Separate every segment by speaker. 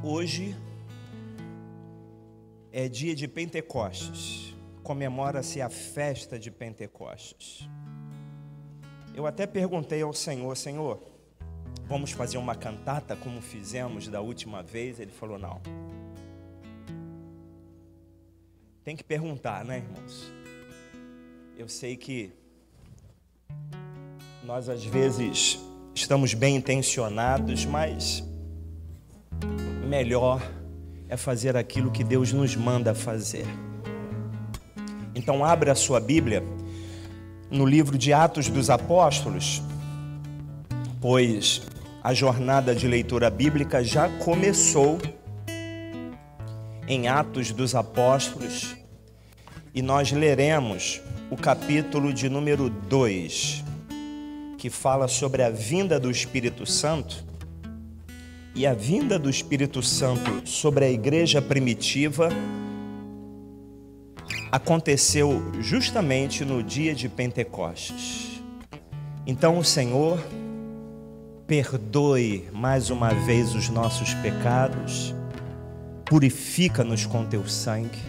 Speaker 1: Hoje é dia de Pentecostes, comemora-se a festa de Pentecostes. Eu até perguntei ao Senhor: Senhor, vamos fazer uma cantata como fizemos da última vez? Ele falou: não. Tem que perguntar, né, irmãos? Eu sei que nós às vezes estamos bem intencionados, mas melhor é fazer aquilo que Deus nos manda fazer. Então abra a sua Bíblia no livro de Atos dos Apóstolos, pois a jornada de leitura bíblica já começou em Atos dos Apóstolos, e nós leremos o capítulo de número 2, que fala sobre a vinda do Espírito Santo. E a vinda do Espírito Santo sobre a igreja primitiva aconteceu justamente no dia de Pentecostes. Então o Senhor perdoe mais uma vez os nossos pecados, purifica-nos com teu sangue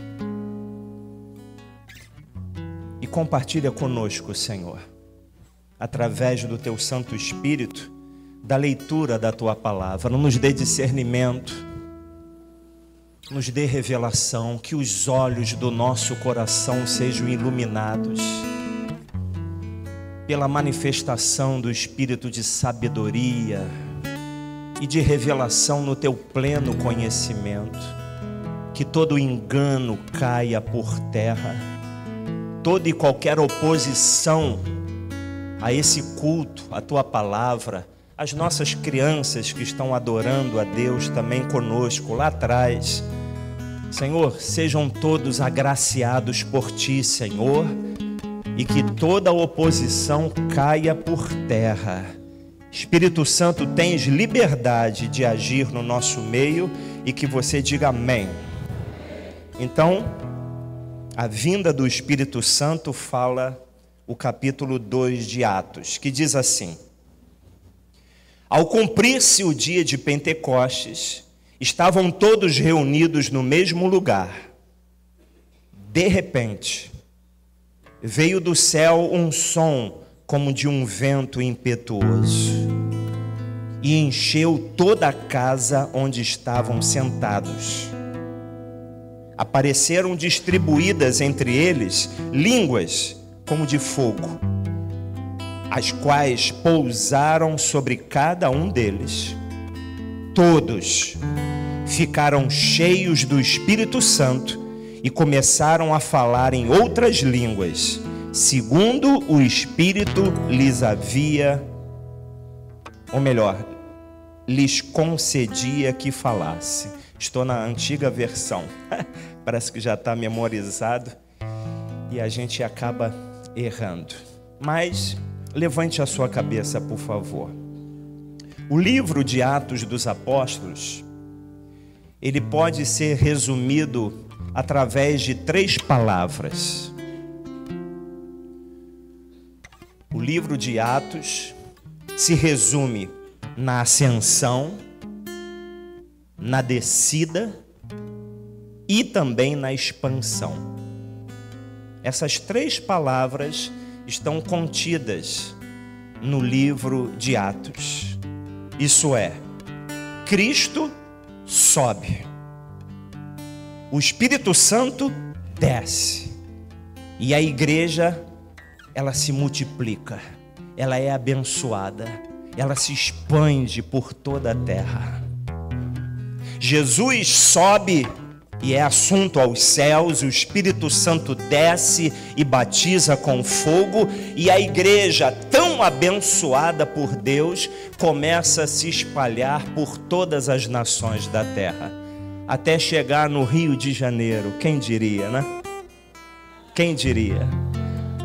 Speaker 1: e compartilha conosco, Senhor, através do teu Santo Espírito, da leitura da tua palavra. Nos dê discernimento, nos dê revelação, que os olhos do nosso coração sejam iluminados pela manifestação do Espírito de sabedoria e de revelação no teu pleno conhecimento. Que todo engano caia por terra, toda e qualquer oposição a esse culto, a tua palavra, as nossas crianças que estão adorando a Deus também conosco lá atrás, Senhor, sejam todos agraciados por Ti, Senhor, e que toda oposição caia por terra. Espírito Santo, tens liberdade de agir no nosso meio, e que você diga amém. Então, a vinda do Espírito Santo fala o capítulo 2 de Atos, que diz assim: ao cumprir-se o dia de Pentecostes, estavam todos reunidos no mesmo lugar. De repente, veio do céu um som como de um vento impetuoso e encheu toda a casa onde estavam sentados. Apareceram distribuídas entre eles línguas como de fogo, as quais pousaram sobre cada um deles. Todos ficaram cheios do Espírito Santo e começaram a falar em outras línguas, segundo o Espírito lhes havia, ou melhor, lhes concedia que falasse. Estou na antiga versão, parece que já está memorizado e a gente acaba errando. Mas levante a sua cabeça, por favor. O livro de Atos dos Apóstolos, ele pode ser resumido através de 3 palavras. O livro de Atos se resume na ascensão, na descida e também na expansão. Essas 3 palavras estão contidas no livro de Atos. Isso é, Cristo sobe, o Espírito Santo desce, e a igreja, ela se multiplica, ela é abençoada, ela se expande por toda a terra. Jesus sobe e é assunto aos céus, o Espírito Santo desce e batiza com fogo, e a igreja, tão abençoada por Deus, começa a se espalhar por todas as nações da terra, até chegar no Rio de Janeiro. Quem diria, né? Quem diria?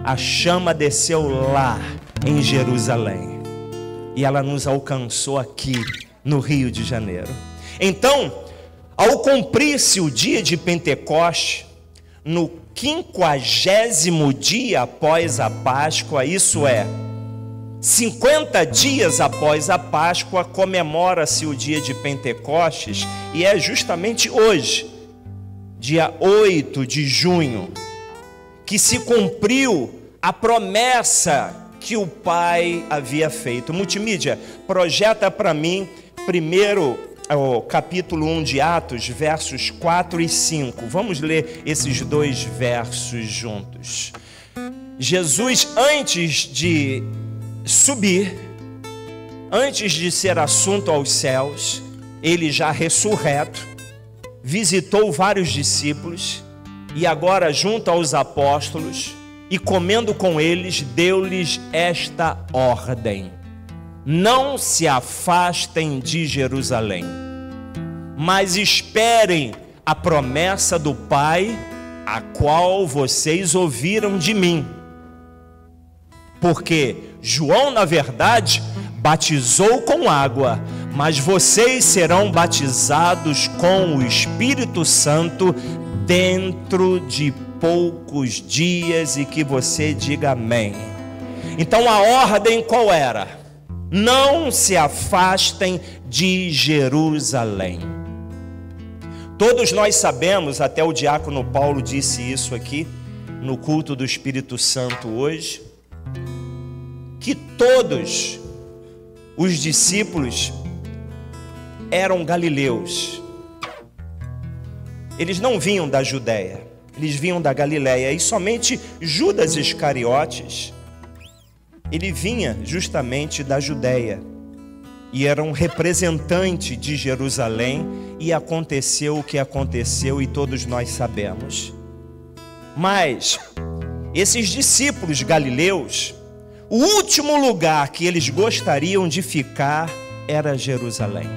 Speaker 1: A chama desceu lá em Jerusalém e ela nos alcançou aqui no Rio de Janeiro. Então, ao cumprir-se o dia de Pentecoste, no 50º dia após a Páscoa, isso é, 50 dias após a Páscoa, comemora-se o dia de Pentecostes, e é justamente hoje, dia 8 de junho, que se cumpriu a promessa que o Pai havia feito. Multimídia, projeta para mim primeiro o capítulo 1 de Atos, versos 4 e 5. Vamos ler esses dois versos juntos. Jesus, antes de subir, antes de ser assunto aos céus, ele já ressurreto, visitou vários discípulos e agora junto aos apóstolos e comendo com eles, deu-lhes esta ordem: não se afastem de Jerusalém, mas esperem a promessa do Pai, a qual vocês ouviram de mim. Porque João, na verdade, batizou com água, mas vocês serão batizados com o Espírito Santo dentro de poucos dias, e que você diga amém. Então a ordem qual era? Não se afastem de Jerusalém. Todos nós sabemos, até o diácono Paulo disse isso aqui no culto do Espírito Santo hoje, que todos os discípulos eram galileus. Eles não vinham da Judéia, eles vinham da Galileia, e somente Judas Iscariotes, ele vinha justamente da Judéia, e era um representante de Jerusalém, e aconteceu o que aconteceu, e todos nós sabemos. Mas esses discípulos galileus, o último lugar que eles gostariam de ficar era Jerusalém.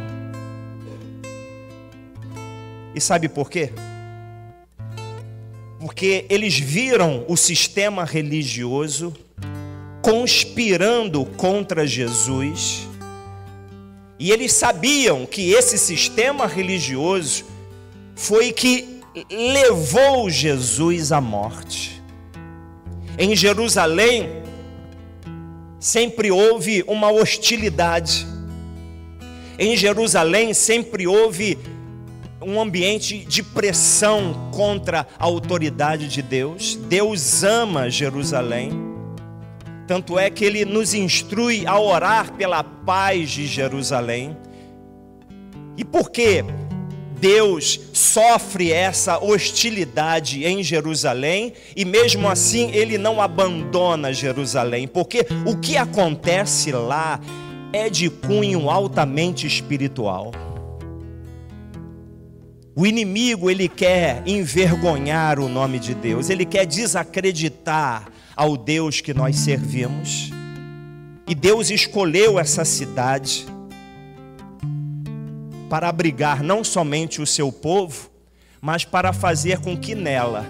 Speaker 1: E sabe por quê? Porque eles viram o sistema religioso conspirando contra Jesus, e eles sabiam que esse sistema religioso foi que levou Jesus à morte. Em Jerusalém sempre houve uma hostilidade. Em Jerusalém sempre houve um ambiente de pressão contra a autoridade de Deus. Deus ama Jerusalém, tanto é que Ele nos instrui a orar pela paz de Jerusalém. E por que Deus sofre essa hostilidade em Jerusalém e mesmo assim Ele não abandona Jerusalém? Porque o que acontece lá é de cunho altamente espiritual. O inimigo, ele quer envergonhar o nome de Deus, ele quer desacreditar ao Deus que nós servimos. E Deus escolheu essa cidade para abrigar não somente o seu povo, mas para fazer com que nela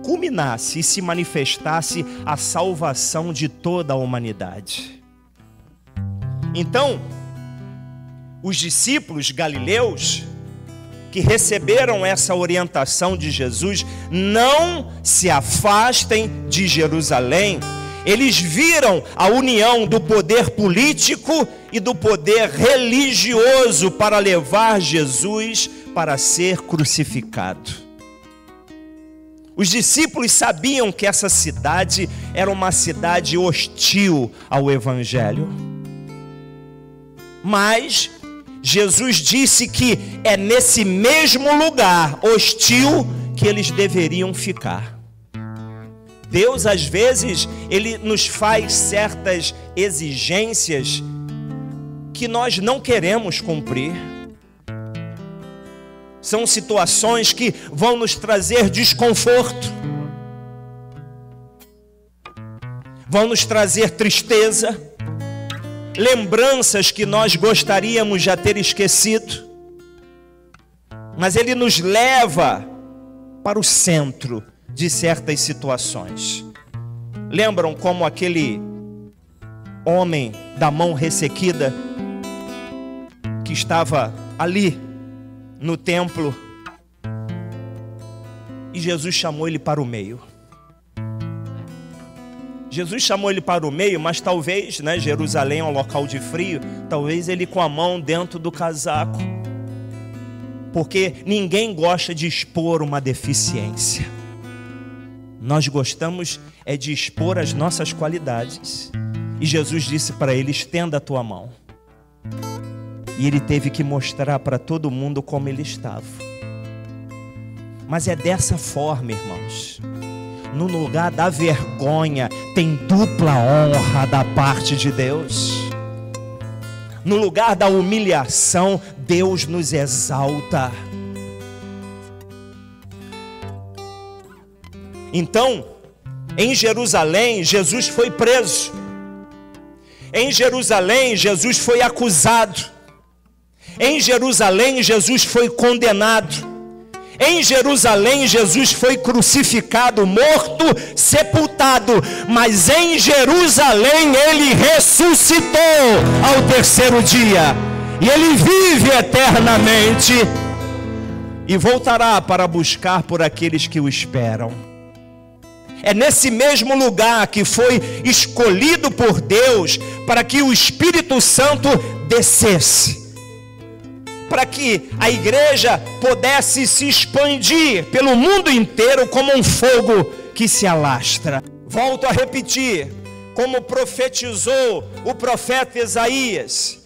Speaker 1: culminasse e se manifestasse a salvação de toda a humanidade. Então, os discípulos galileus que receberam essa orientação de Jesus, não se afastem de Jerusalém, eles viram a união do poder político e do poder religioso para levar Jesus para ser crucificado. Os discípulos sabiam que essa cidade era uma cidade hostil ao Evangelho, mas Jesus disse que é nesse mesmo lugar hostil que eles deveriam ficar. Deus, às vezes, Ele nos faz certas exigências que nós não queremos cumprir. São situações que vão nos trazer desconforto, vão nos trazer tristeza, lembranças que nós gostaríamos de ter esquecido, mas Ele nos leva para o centro de certas situações. Lembram como aquele homem da mão ressequida que estava ali no templo e Jesus chamou ele para o meio. Jesus chamou ele para o meio, mas talvez, né, Jerusalém é um local de frio, talvez ele com a mão dentro do casaco, porque ninguém gosta de expor uma deficiência. Nós gostamos é de expor as nossas qualidades. E Jesus disse para ele: estenda a tua mão. E ele teve que mostrar para todo mundo como ele estava. Mas é dessa forma, irmãos. No lugar da vergonha, tem dupla honra da parte de Deus. No lugar da humilhação, Deus nos exalta. Então, em Jerusalém, Jesus foi preso. Em Jerusalém, Jesus foi acusado. Em Jerusalém, Jesus foi condenado. Em Jerusalém, Jesus foi crucificado, morto, sepultado. Mas em Jerusalém, ele ressuscitou ao terceiro dia. E ele vive eternamente. E voltará para buscar por aqueles que o esperam. É nesse mesmo lugar que foi escolhido por Deus para que o Espírito Santo descesse. Para que a igreja pudesse se expandir pelo mundo inteiro como um fogo que se alastra. Volto a repetir, como profetizou o profeta Isaías,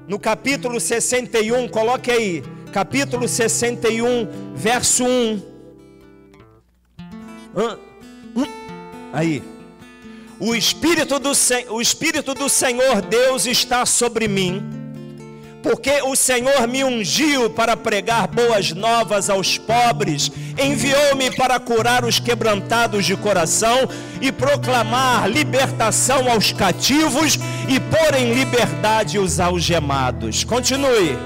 Speaker 1: no capítulo 61, coloque aí, capítulo 61, verso 1. Aí. O Espírito do Senhor Deus está sobre mim, porque o Senhor me ungiu para pregar boas novas aos pobres, enviou-me para curar os quebrantados de coração e proclamar libertação aos cativos e pôr em liberdade os algemados. Continue.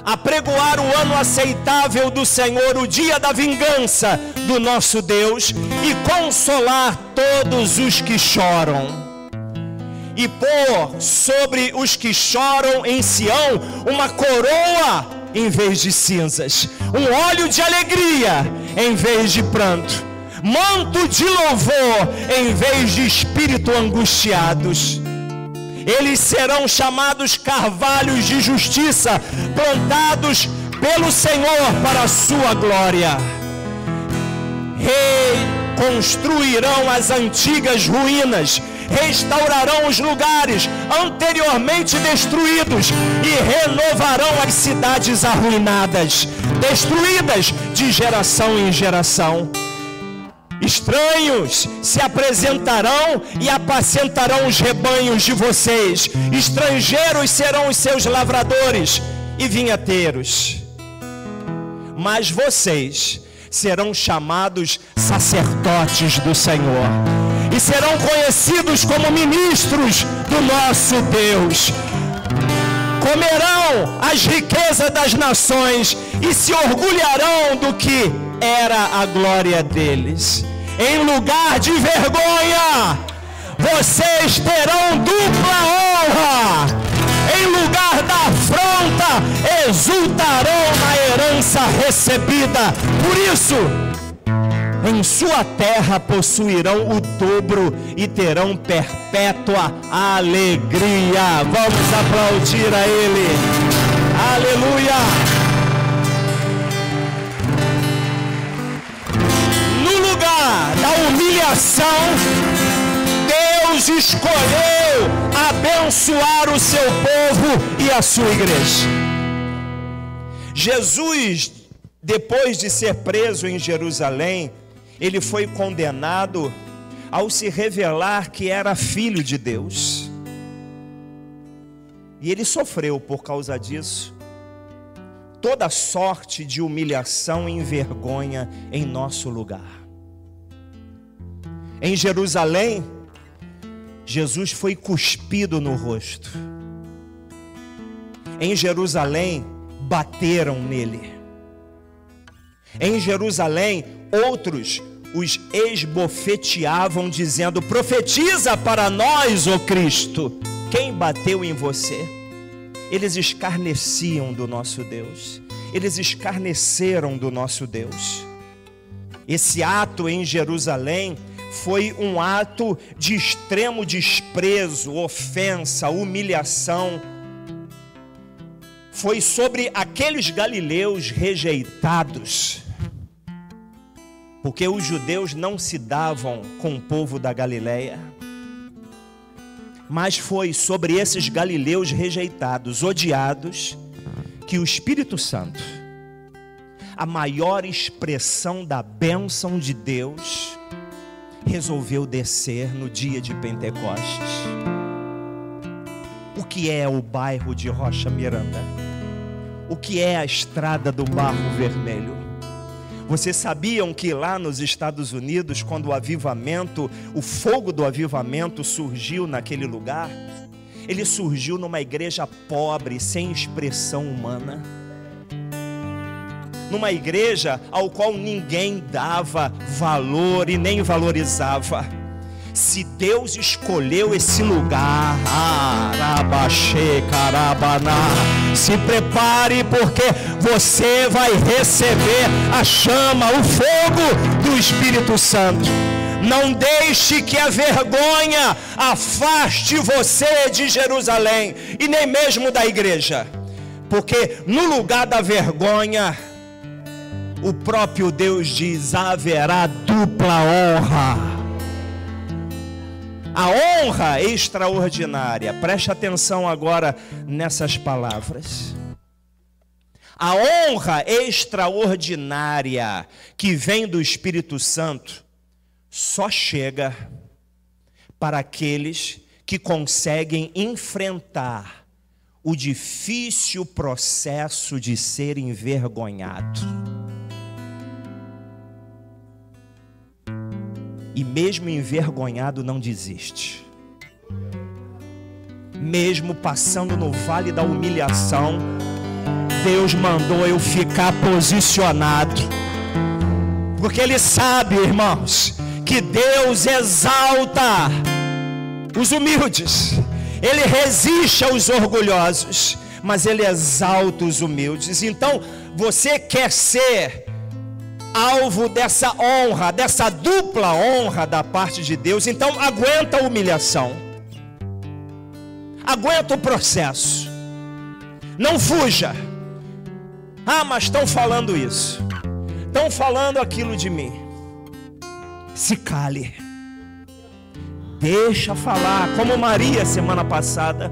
Speaker 1: Apregoar o ano aceitável do Senhor, o dia da vingança do nosso Deus, e consolar todos os que choram. E pôr sobre os que choram em Sião uma coroa em vez de cinzas, um óleo de alegria em vez de pranto, manto de louvor em vez de espírito angustiados. Eles serão chamados carvalhos de justiça, plantados pelo Senhor para a sua glória. Reconstruirão as antigas ruínas, restaurarão os lugares anteriormente destruídos e renovarão as cidades arruinadas, destruídas de geração em geração. Estranhos se apresentarão e apacentarão os rebanhos de vocês. Estrangeiros serão os seus lavradores e vinhateiros. Mas vocês serão chamados sacerdotes do Senhor e serão conhecidos como ministros do nosso Deus. Comerão as riquezas das nações e se orgulharão do que era a glória deles. Em lugar de vergonha, vocês terão dupla honra. Em lugar da afronta, exultarão na herança recebida. Por isso, em sua terra possuirão o dobro e terão perpétua alegria. Vamos aplaudir a Ele. Aleluia! No lugar da humilhação, Deus escolheu abençoar o seu povo e a sua igreja. Jesus, depois de ser preso em Jerusalém, ele foi condenado ao se revelar que era filho de Deus. E ele sofreu por causa disso toda sorte de humilhação e vergonha em nosso lugar. Em Jerusalém, Jesus foi cuspido no rosto. Em Jerusalém, bateram nele. Em Jerusalém, outros os esbofeteavam, dizendo: profetiza para nós, ó Cristo, quem bateu em você? Eles escarneciam do nosso Deus. Eles escarneceram do nosso Deus. Esse ato em Jerusalém foi um ato de extremo desprezo, ofensa, humilhação. Foi sobre aqueles galileus rejeitados, porque os judeus não se davam com o povo da Galileia, mas foi sobre esses galileus rejeitados, odiados, que o Espírito Santo, a maior expressão da bênção de Deus, resolveu descer no dia de Pentecostes. O que é o bairro de Rocha Miranda? O que é a estrada do Barro Vermelho? Vocês sabiam que lá nos Estados Unidos, quando o avivamento, o fogo do avivamento surgiu naquele lugar, ele surgiu numa igreja pobre, sem expressão humana, numa igreja ao qual ninguém dava valor e nem valorizava. Se Deus escolheu esse lugar, se prepare, porque você vai receber a chama, o fogo do Espírito Santo. Não deixe que a vergonha afaste você de Jerusalém e nem mesmo da igreja, porque no lugar da vergonha, o próprio Deus diz: haverá dupla honra. A honra extraordinária, preste atenção agora nessas palavras. A honra extraordinária que vem do Espírito Santo só chega para aqueles que conseguem enfrentar o difícil processo de ser envergonhado. E mesmo envergonhado não desiste. Mesmo passando no vale da humilhação, Deus mandou eu ficar posicionado. Porque Ele sabe, irmãos, que Deus exalta os humildes. Ele resiste aos orgulhosos, mas Ele exalta os humildes. Então, você quer ser alvo dessa honra, dessa dupla honra da parte de Deus, então aguenta a humilhação, aguenta o processo, não fuja. Mas estão falando isso, estão falando aquilo de mim. Se cale, deixa falar, como Maria semana passada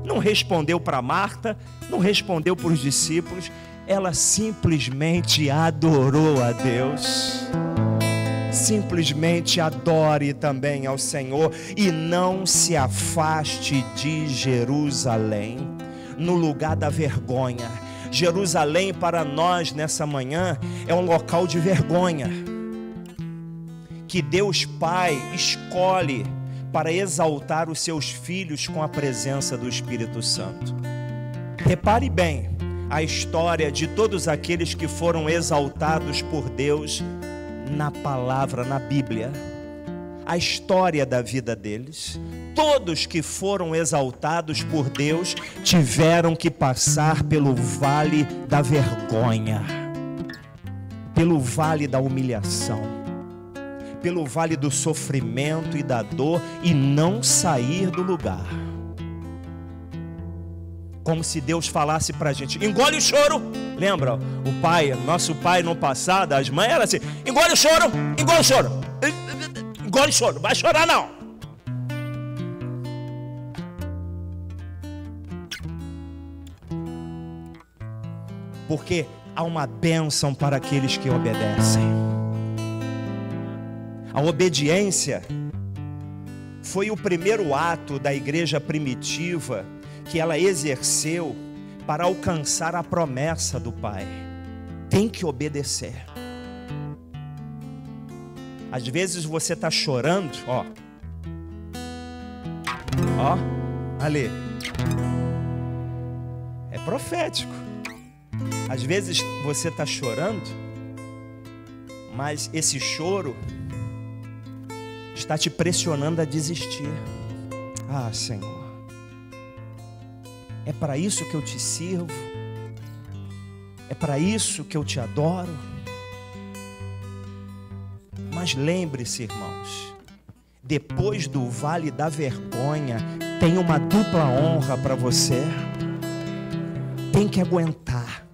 Speaker 1: não respondeu para Marta, não respondeu para os discípulos, ela simplesmente adorou a Deus. Simplesmente adore também ao Senhor e não se afaste de Jerusalém, no lugar da vergonha. Jerusalém para nós nessa manhã é um local de vergonha, que Deus Pai escolhe para exaltar os seus filhos com a presença do Espírito Santo. Repare bem a história de todos aqueles que foram exaltados por Deus na palavra, na Bíblia. A história da vida deles. Todos que foram exaltados por Deus tiveram que passar pelo vale da vergonha, pelo vale da humilhação, pelo vale do sofrimento e da dor, e não sair do lugar. Como se Deus falasse pra gente: engole o choro. Lembra? O pai, nosso pai no passado, as mães eram assim: engole o choro, engole o choro, engole o choro, vai chorar não. Porque há uma bênção para aqueles que obedecem. A obediência foi o primeiro ato da igreja primitiva que ela exerceu para alcançar a promessa do Pai. Tem que obedecer. Às vezes você está chorando, ali. É profético. Às vezes você está chorando, mas esse choro está te pressionando a desistir. Senhor, é para isso que eu te sirvo, é para isso que eu te adoro. Mas lembre-se, irmãos, depois do vale da vergonha, tem uma dupla honra para você. Tem que aguentar.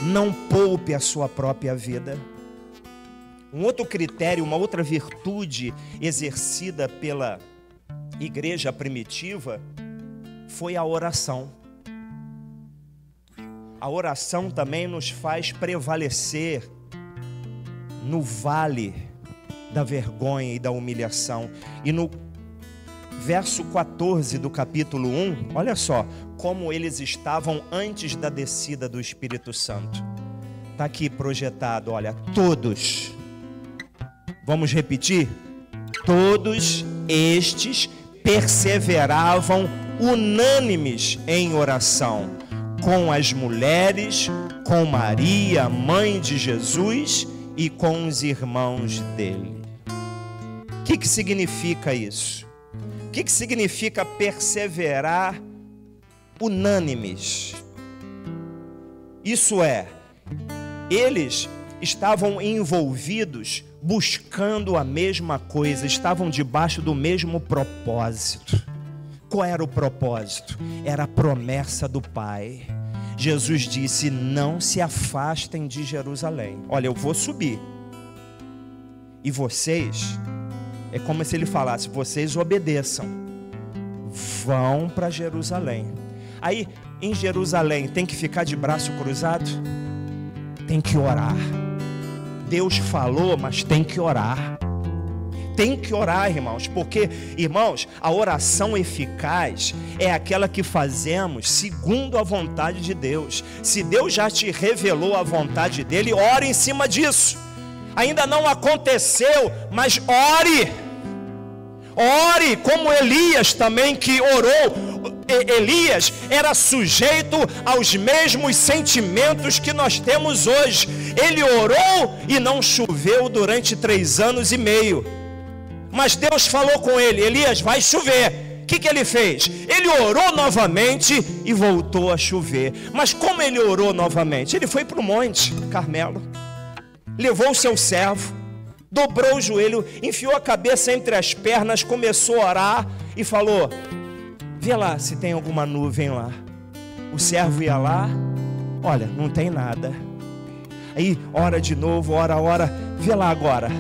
Speaker 1: Não poupe a sua própria vida. Um outro critério, uma outra virtude exercida pela igreja primitiva foi a oração. A oração também nos faz prevalecer no vale da vergonha e da humilhação. E no verso 14 do capítulo 1, olha só como eles estavam antes da descida do Espírito Santo. Está aqui projetado, olha, todos. Vamos repetir? Todos estes perseveravam unânimes em oração, com as mulheres, com Maria, mãe de Jesus, e com os irmãos dele. O que significa isso? O que significa perseverar unânimes? Isso é, eles estavam envolvidos buscando a mesma coisa, estavam debaixo do mesmo propósito. Qual era o propósito? Era a promessa do Pai. Jesus disse: não se afastem de Jerusalém. Olha, eu vou subir. E vocês, é como se ele falasse, vocês obedeçam. Vão para Jerusalém. Aí, em Jerusalém, tem que ficar de braço cruzado? Tem que orar. Deus falou, mas tem que orar. Tem que orar, irmãos, porque, irmãos, a oração eficaz é aquela que fazemos segundo a vontade de Deus. Se Deus já te revelou a vontade dele, ore em cima disso. Ainda não aconteceu, mas ore. Ore como Elias também, que orou. Elias era sujeito aos mesmos sentimentos que nós temos hoje. Ele orou e não choveu durante 3 anos e meio. Mas Deus falou com ele: Elias, vai chover. O que ele fez? Ele orou novamente e voltou a chover. Mas como ele orou novamente? Ele foi para o Monte Carmelo, levou o seu servo, dobrou o joelho, enfiou a cabeça entre as pernas, começou a orar e falou: vê lá se tem alguma nuvem lá. O servo ia lá, olha, não tem nada. Aí ora de novo, ora, vê lá agora.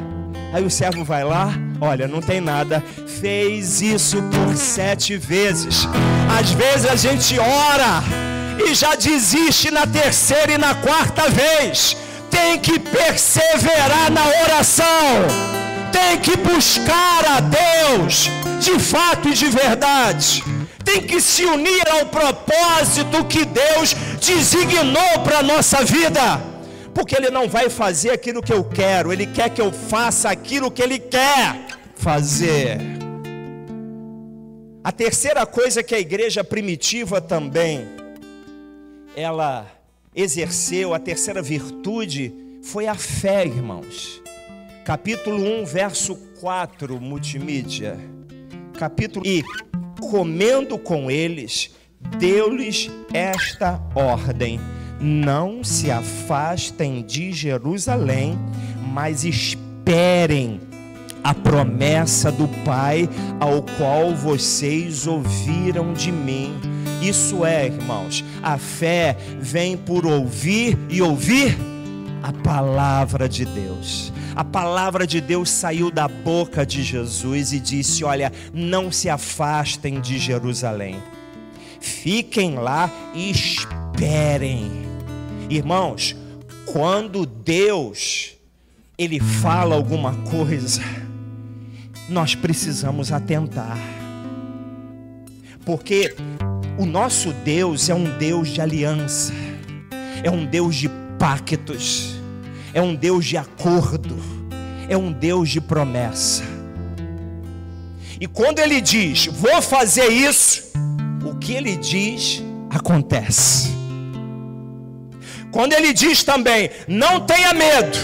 Speaker 1: Aí o servo vai lá, olha, não tem nada. Fez isso por 7 vezes. Às vezes a gente ora e já desiste na 3ª e na 4ª vez. Tem que perseverar na oração. Tem que buscar a Deus de fato e de verdade. Tem que se unir ao propósito que Deus designou para a nossa vida. Porque Ele não vai fazer aquilo que eu quero, Ele quer que eu faça aquilo que Ele quer fazer. A terceira coisa que a igreja primitiva também, ela exerceu, a terceira virtude, foi a fé, irmãos. Capítulo 1, verso 4, multimídia. E comendo com eles, deu-lhes esta ordem: não se afastem de Jerusalém, mas esperem a promessa do Pai, ao qual vocês ouviram de mim. Isso é, irmãos, a fé vem por ouvir e ouvir a palavra de Deus. A palavra de Deus saiu da boca de Jesus e disse: olha, não se afastem de Jerusalém, fiquem lá e esperem. Irmãos, quando Deus Ele fala alguma coisa, nós precisamos atentar, porque o nosso Deus é um Deus de aliança, é um Deus de pactos, é um Deus de acordo, é um Deus de promessa. E quando Ele diz: vou fazer isso, o que Ele diz acontece. Quando Ele diz também: não tenha medo,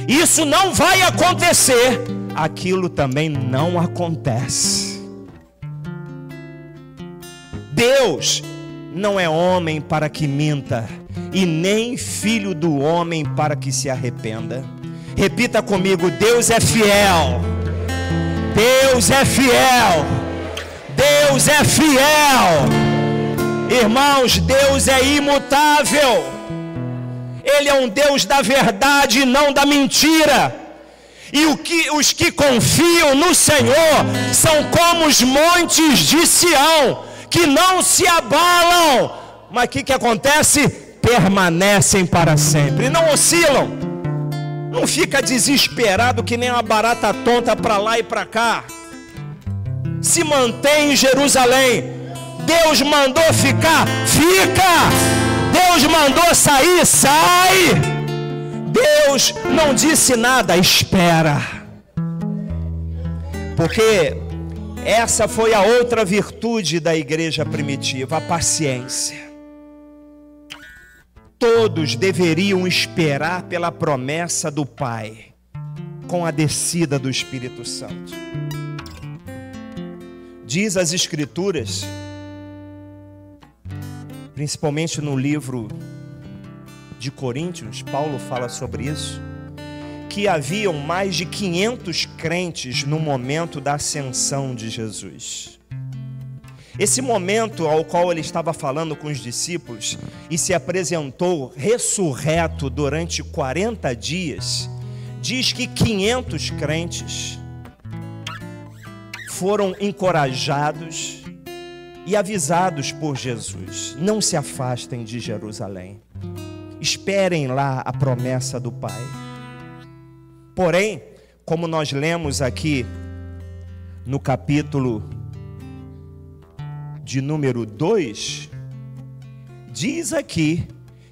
Speaker 1: isso não vai acontecer, aquilo também não acontece. Deus não é homem para que minta, e nem filho do homem para que se arrependa. Repita comigo: Deus é fiel. Deus é fiel. Deus é fiel. Irmãos, Deus é imutável. Ele é um Deus da verdade e não da mentira. E os que confiam no Senhor são como os montes de Sião, que não se abalam. Mas o que acontece? Permanecem para sempre, não oscilam. Não fica desesperado que nem uma barata tonta para lá e para cá. Se mantém em Jerusalém. Deus mandou ficar, fica. Deus mandou sair, sai. Deus não disse nada, espera. Porque essa foi a outra virtude da igreja primitiva, a paciência. Todos deveriam esperar pela promessa do Pai, com a descida do Espírito Santo. Diz as Escrituras, principalmente no livro de Coríntios, Paulo fala sobre isso, que haviam mais de 500 crentes no momento da ascensão de Jesus. Esse momento ao qual ele estava falando com os discípulos e se apresentou ressurreto durante 40 dias, diz que 500 crentes foram encorajados e avisados por Jesus: não se afastem de Jerusalém, esperem lá a promessa do Pai. Porém, como nós lemos aqui no capítulo de número 2, diz aqui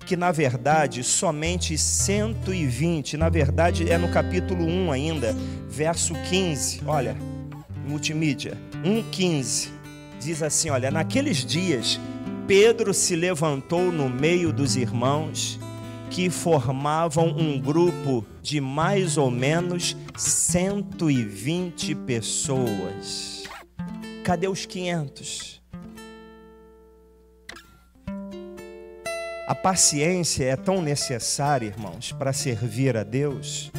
Speaker 1: que na verdade somente 120, na verdade é no capítulo 1 ainda, verso 15, olha, multimídia, 1:15. Diz assim, olha: naqueles dias, Pedro se levantou no meio dos irmãos, que formavam um grupo de mais ou menos 120 pessoas. Cadê os 500? A paciência é tão necessária, irmãos, para servir a Deus,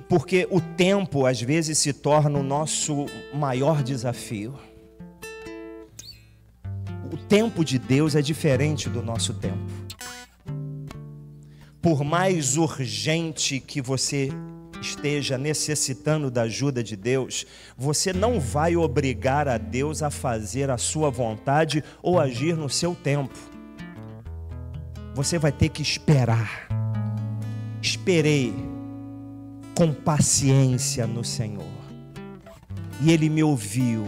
Speaker 1: porque o tempo às vezes se torna o nosso maior desafio. O tempo de Deus é diferente do nosso tempo. Por mais urgente que você esteja necessitando da ajuda de Deus, você não vai obrigar a Deus a fazer a sua vontade ou agir no seu tempo. Você vai ter que esperar. Esperei com paciência no Senhor, e Ele me ouviu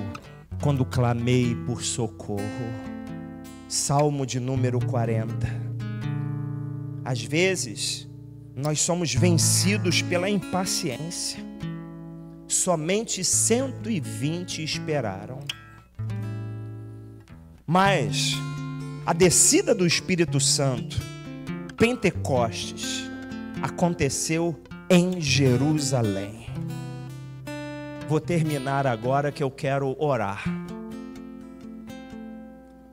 Speaker 1: quando clamei por socorro. Salmo de número 40. Às vezes nós somos vencidos pela impaciência. Somente 120 esperaram, mas a descida do Espírito Santo, Pentecostes, aconteceu em Jerusalém. Vou terminar agora que eu quero orar.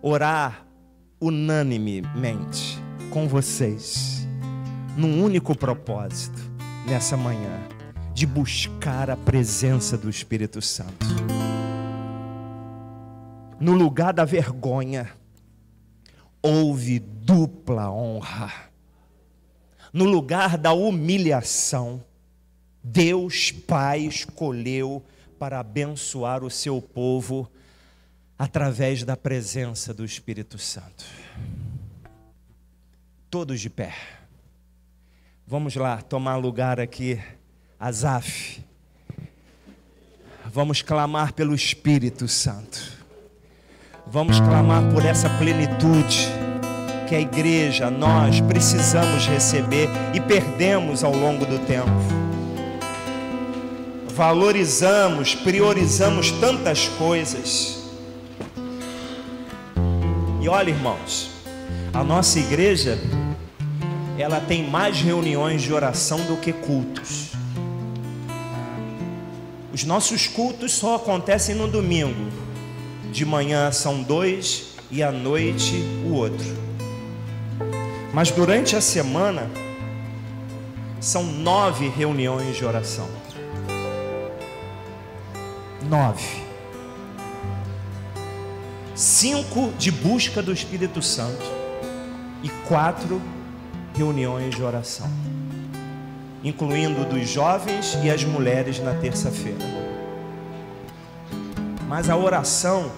Speaker 1: Orar unanimemente com vocês, num único propósito, nessa manhã, de buscar a presença do Espírito Santo. No lugar da vergonha, houve dupla honra. No lugar da humilhação, Deus Pai escolheu para abençoar o seu povo através da presença do Espírito Santo. Todos de pé. Vamos lá, tomar lugar aqui. Asaf. Vamos clamar pelo Espírito Santo. Vamos clamar por essa plenitude que a igreja, nós precisamos receber e perdemos ao longo do tempo. Valorizamos, priorizamos tantas coisas. E olha, irmãos, a nossa igreja, ela tem mais reuniões de oração do que cultos. Os nossos cultos só acontecem no domingo. De manhã são 2 e à noite o outro. Mas durante a semana, são 9 reuniões de oração. 9. 5 de busca do Espírito Santo e 4 reuniões de oração, incluindo dos jovens e as mulheres na terça-feira. Mas a oração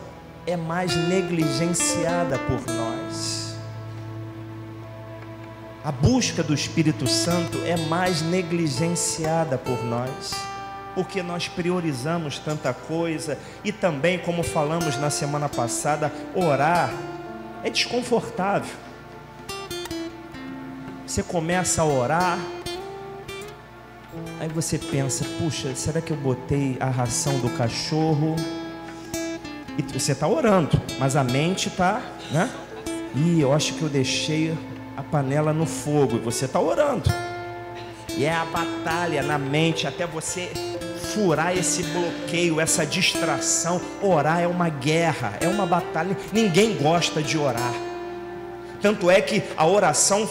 Speaker 1: é mais negligenciada por nós. A busca do Espírito Santo é mais negligenciada por nós, porque nós priorizamos tanta coisa. E também, como falamos na semana passada, orar é desconfortável. Você começa a orar, aí você pensa, puxa, será que eu botei a ração do cachorro? E você está orando, mas a mente está, né? E eu acho que eu deixei a panela no fogo. E você está orando. E é a batalha na mente até você furar esse bloqueio, essa distração. Orar é uma guerra, é uma batalha. Ninguém gosta de orar. Tanto é que a oração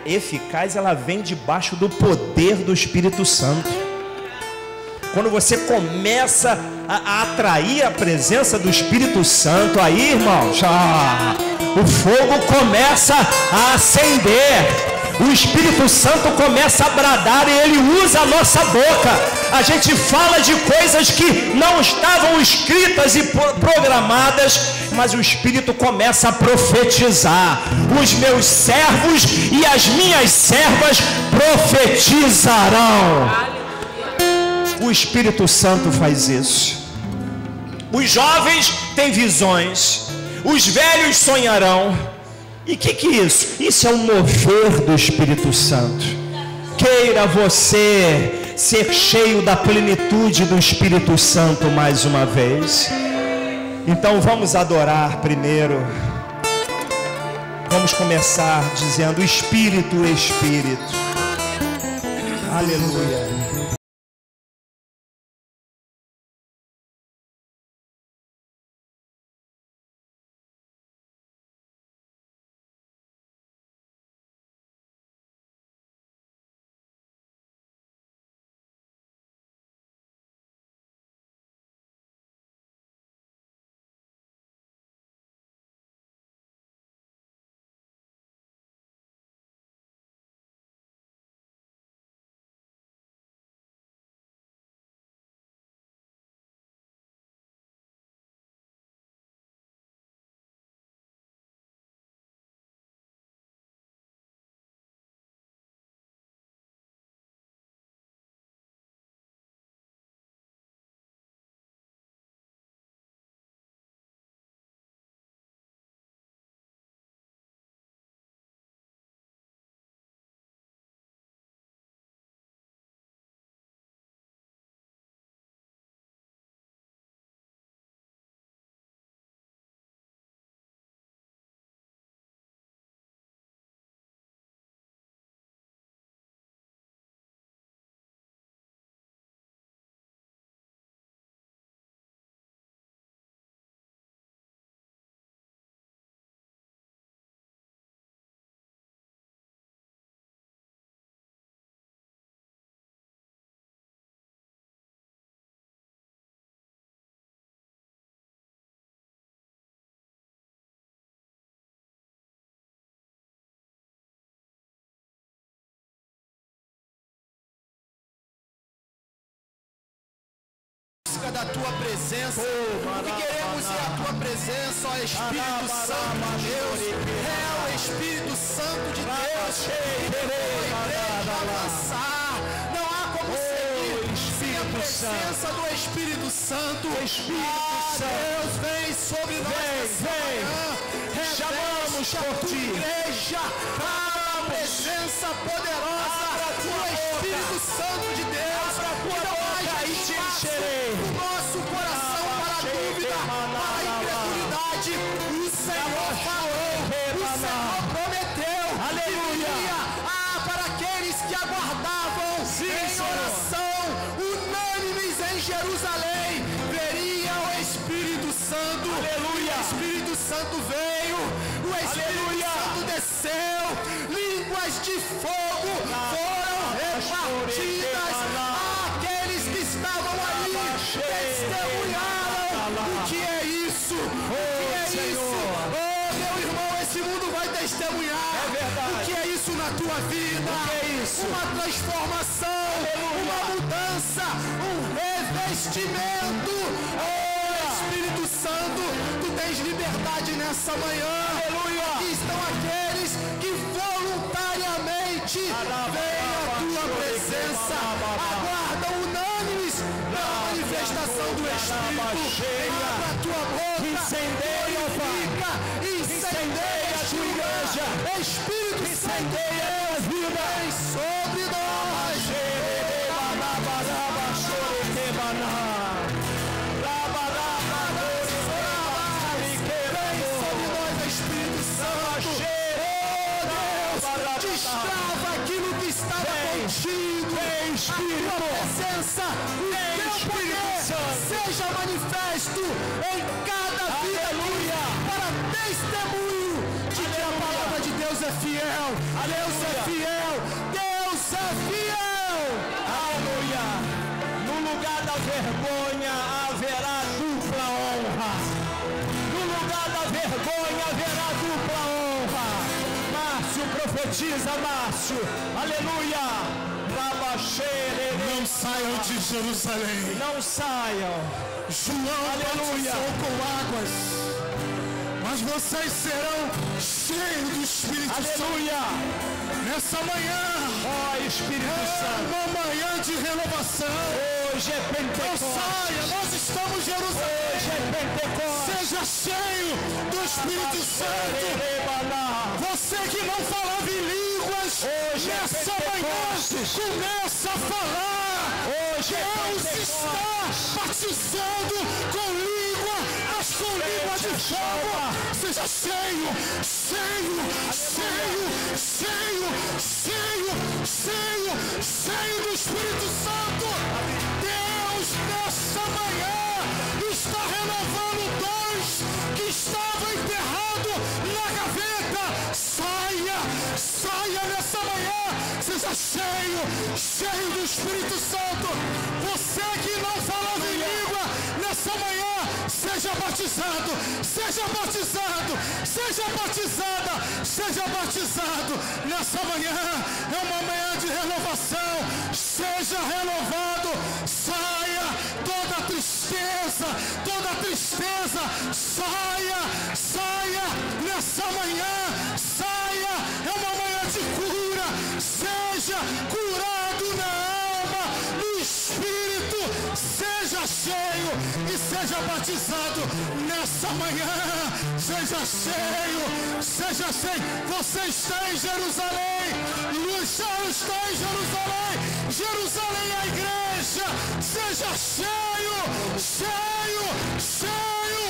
Speaker 1: eficaz, ela vem debaixo do poder do Espírito Santo. Quando você começa a atrair a presença do Espírito Santo, aí, irmãos, o fogo começa a acender. O Espírito Santo começa a bradar e ele usa a nossa boca. A gente fala de coisas que não estavam escritas e programadas, mas o Espírito começa a profetizar. Os meus servos e as minhas servas profetizarão. O Espírito Santo faz isso. Os jovens têm visões, os velhos sonharão. E o que é isso? Isso é o mover do Espírito Santo. Queira você ser cheio da plenitude do Espírito Santo mais uma vez. Então vamos adorar primeiro. Vamos começar dizendo: Espírito, Espírito. Aleluia.
Speaker 2: Da tua presença, e queremos ir à tua presença, ó Espírito Santo de Deus, é o Espírito Santo de Deus, avançar, não há como seguir sem a presença do Espírito Santo. Deus, vem sobre nós, chamamos por ti, igreja, para a presença poderosa do Espírito Santo de Deus. O nosso coração para a dúvida, para a incredulidade. O Senhor falou, o Senhor prometeu. Aleluia! Para aqueles que aguardavam em oração, unânimes em Jerusalém, veria o Espírito Santo. Aleluia! O Espírito Santo veio, o Espírito Santo desceu, línguas de fogo foram reveladas. partidas. Aqueles que estavam ali testemunharam. O que é isso? O que é isso? Oh, meu irmão, esse mundo vai testemunhar. O que é isso na tua vida? Uma transformação, uma mudança, um revestimento. Oh, Espírito Santo, tu tens liberdade nessa manhã. Aleluia. Aqui estão aqueles que voluntariamente vêm à tua presença, aguardam unânimes pela manifestação do Espírito. Abra a tua boca, incendeia a tua igreja. Espírito Santo, a vida vem sobre nós. Espírito Santo, oh Deus, destrava aquilo que estava contigo. A tua presença, o teu poder seja manifesto em cada vida para testemunho de que a palavra de Deus é fiel. Deus é fiel. Deus é fiel.
Speaker 1: Aleluia. No lugar da vergonha haverá dupla honra. No lugar da vergonha haverá dupla honra. Márcio, profetiza, Márcio. Aleluia.
Speaker 3: Não saiam de Jerusalém.
Speaker 1: Não saiam.
Speaker 3: João batizou com águas, mas vocês serão cheios do Espírito Santo.
Speaker 1: Aleluia.
Speaker 3: Nessa manhã,
Speaker 1: ó Espírito Santo,
Speaker 3: uma manhã de renovação.
Speaker 1: Hoje é Pentecostes.
Speaker 3: Não saia, nós estamos em Jerusalém.
Speaker 1: Hoje é Pentecostes.
Speaker 3: Seja cheio do Espírito Santo. Você que não falava em línguas, hoje nessa manhã começa a falar. Hoje Deus está batizando com língua, mas com língua de fogo. Seja cheio, cheio, cheio, cheio, cheio, cheio, cheio do Espírito Santo. Deus nessa manhã está renovando dons que estavam enterrados na gaveta. Saia nessa manhã, seja cheio, cheio do Espírito Santo. Você que não falava em língua, nessa manhã, seja batizado, seja batizado, seja batizada, seja batizado. Nessa manhã, é uma manhã de renovação. Seja renovado, saia toda tristeza, saia nessa manhã, saia, é uma manhã de cura. Seja curado na alma, no espírito, seja cheio e seja batizado nessa manhã. Seja cheio, seja cheio. Você está em Jerusalém, Luciano está em Jerusalém. Jerusalém é a igreja. Seja cheio, cheio, cheio.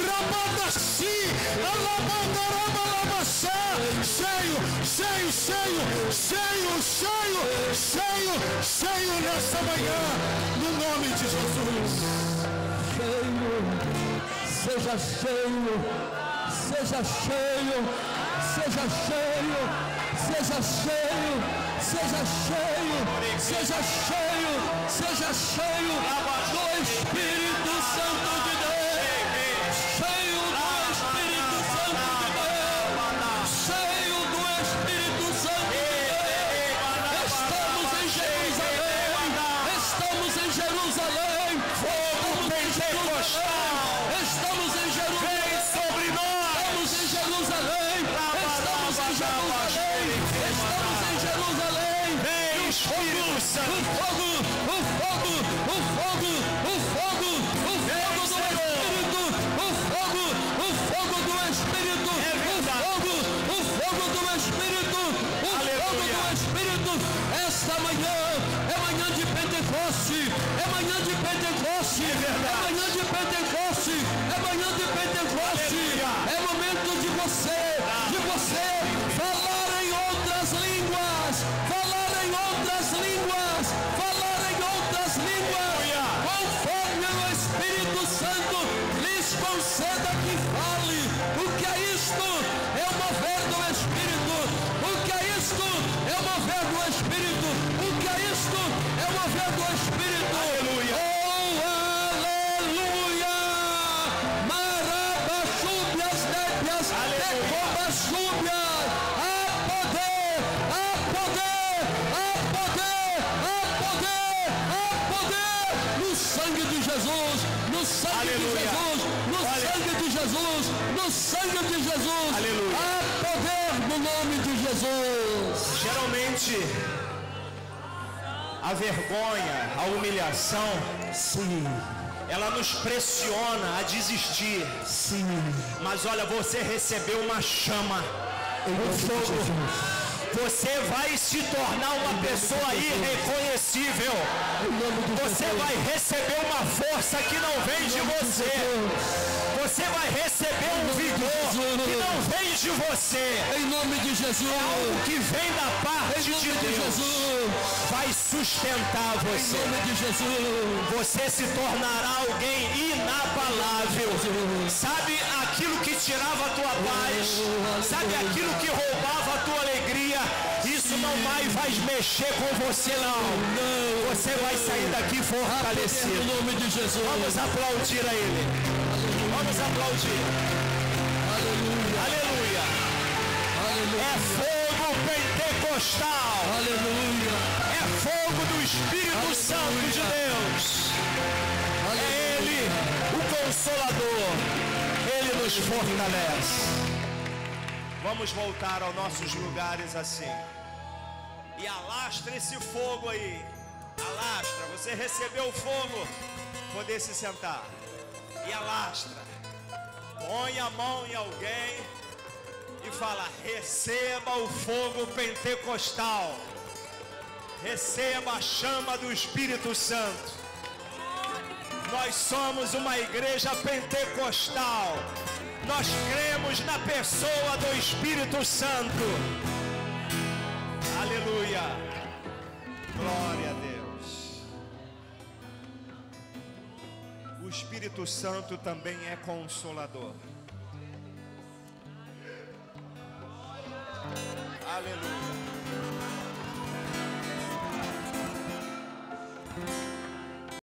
Speaker 3: Rabadashi, alabandarabalabaxá. Cheio, cheio, cheio, cheio, cheio, cheio, cheio nessa manhã, no nome de Jesus.
Speaker 2: Cheio, seja cheio, seja cheio, seja cheio, seja cheio, seja cheio, seja cheio, seja cheio do Espírito Santo de Deus, cheio do Espírito Santo de Deus, cheio do Espírito Santo de Deus. Estamos em Jerusalém, estamos em Jerusalém, fogo pentecostal, estamos em Jerusalém, sobre nós, estamos em Jerusalém, estamos em Jerusalém, estamos em Jerusalém. Vem Espírito Santo, o fogo, o fogo, o fogo, o fogo, o fogo do Espírito, o fogo do Espírito, o fogo do Espírito, o fogo do Espírito. Esta manhã é manhã de Pentecoste, é manhã de Pentecoste, é manhã de Pentecoste, é manhã de Pentecoste. É momento de você falar em outras línguas, falar em outras línguas, falar em outras línguas, conforme o Espírito Santo lhes conceda que fale. O que é isto? É o mover do Espírito. O que é isto? É o mover do Espírito. O que é isto? Isto é o mover do Espírito.
Speaker 1: Aleluia.
Speaker 2: Oh, aleluia. Marabachúbias, népias, decobachúbias. Há poder, há poder, há poder, há poder, há poder. No sangue de Jesus, no sangue
Speaker 1: Aleluia.
Speaker 2: de Jesus, no sangue de Jesus, no sangue de Jesus.
Speaker 1: Aleluia.
Speaker 2: Há poder no nome de Jesus.
Speaker 1: Geralmente, a vergonha, a humilhação,
Speaker 2: Sim,
Speaker 1: ela nos pressiona a desistir.
Speaker 2: sim.
Speaker 1: Mas olha, você recebeu uma chama, um fogo. Você vai se tornar uma pessoa irreconhecível. Você vai receber uma força que não vem de você. Você vai receber um vigor que não vem de você.
Speaker 2: Em nome de Jesus.
Speaker 1: É algo que vem da parte
Speaker 2: Em nome
Speaker 1: de
Speaker 2: de
Speaker 1: Deus.
Speaker 2: Jesus.
Speaker 1: Vai sustentar
Speaker 2: Em
Speaker 1: você.
Speaker 2: nome de Jesus.
Speaker 1: Você se tornará alguém inabalável. Sabe aquilo que tirava a tua paz? Sabe aquilo que roubava a tua alegria? Isso não vai mexer com você, não. Você vai sair daqui
Speaker 2: Em
Speaker 1: fortalecido.
Speaker 2: nome de Jesus.
Speaker 1: Vamos aplaudir a Ele. Vamos aplaudir.
Speaker 2: Aleluia.
Speaker 1: Aleluia. É fogo pentecostal.
Speaker 2: Aleluia.
Speaker 1: É fogo do Espírito Santo de Deus. É Ele, o Consolador. Ele nos fortalece. Vamos voltar aos nossos lugares assim. E alastra esse fogo aí. Alastra. Você recebeu o fogo. Poder se sentar. E alastra. Põe a mão em alguém e fala: receba o fogo pentecostal. Receba a chama do Espírito Santo. Nós somos uma igreja pentecostal. Nós cremos na pessoa do Espírito Santo. Aleluia. Glória a Deus. O Espírito Santo também é consolador. Aleluia.